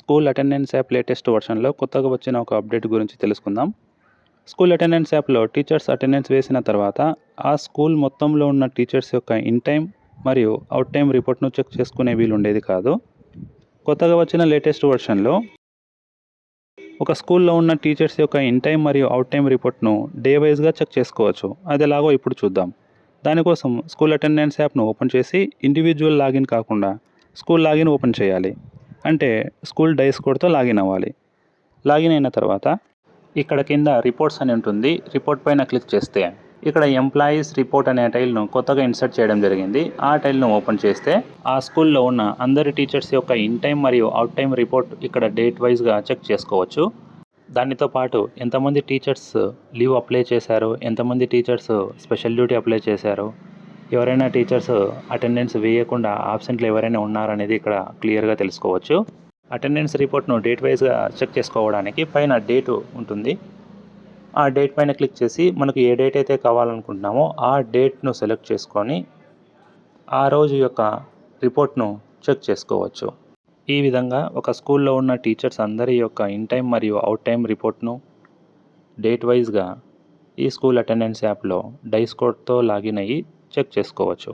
School attendance app latest వర్షన్లో కొత్తగా వచ్చిన ఒక అప్డేట్ గురించి తెలుసుకుందాం. స్కూల్ అటెండెన్స్ యాప్లో టీచర్స్ అటెండెన్స్ వేసిన తర్వాత ఆ స్కూల్ మొత్తంలో ఉన్న టీచర్స్ యొక్క ఇన్ టైం మరియు అవుట్ టైం రిపోర్ట్ను చెక్ చేసుకునే వీలు ఉండేది కాదు. కొత్తగా వచ్చిన లేటెస్ట్ వర్షన్లో ఒక స్కూల్లో ఉన్న టీచర్స్ యొక్క ఇన్ టైం మరియు అవుట్ టైం రిపోర్ట్ను డే వైజ్గా చెక్ చేసుకోవచ్చు. అది ఎలాగో ఇప్పుడు చూద్దాం. దానికోసం స్కూల్ అటెండెన్స్ యాప్ను ఓపెన్ చేసి ఇండివిజువల్ లాగిన్ కాకుండా స్కూల్ లాగిన్ ఓపెన్ చేయాలి. అంటే స్కూల్ డైస్ కోడ్తో లాగిన్ అవ్వాలి. లాగిన్ అయిన తర్వాత ఇక్కడ కింద రిపోర్ట్స్ అని ఉంటుంది. రిపోర్ట్ పైన క్లిక్ చేస్తే ఇక్కడ ఎంప్లాయీస్ రిపోర్ట్ అనే టైల్ను కొత్తగా ఇన్సర్ట్ చేయడం జరిగింది. ఆ టైల్ను ఓపెన్ చేస్తే ఆ స్కూల్లో ఉన్న అందరి టీచర్స్ యొక్క ఇన్ టైం మరియు అవుట్ టైం రిపోర్ట్ ఇక్కడ డేట్ వైజ్గా చెక్ చేసుకోవచ్చు. దానితో పాటు ఎంతమంది టీచర్స్ లీవ్ అప్లై చేశారు, ఎంతమంది టీచర్స్ స్పెషల్ డ్యూటీ అప్లై చేశారు, ఎవరైనా టీచర్స్ అటెండెన్స్ వేయకుండా ఆబ్సెంట్లు ఎవరైనా ఉన్నారనేది ఇక్కడ క్లియర్గా తెలుసుకోవచ్చు. అటెండెన్స్ రిపోర్ట్ను డేట్ వైజ్గా చెక్ చేసుకోవడానికి పైన డేటు ఉంటుంది. ఆ డేట్ పైన క్లిక్ చేసి మనకు ఏ డేట్ అయితే కావాలనుకుంటున్నామో ఆ డేట్ను సెలెక్ట్ చేసుకొని ఆ రోజు యొక్క రిపోర్ట్ను చెక్ చేసుకోవచ్చు. ఈ విధంగా ఒక స్కూల్లో ఉన్న టీచర్స్ అందరి యొక్క ఇన్ టైం మరియు అవుట్ టైం రిపోర్ట్ను డేట్ వైజ్గా ఈ స్కూల్ అటెండెన్స్ యాప్లో డైస్ కోడ్తో లాగిన్ అయ్యి చెక్ చేసుకోవచ్చు.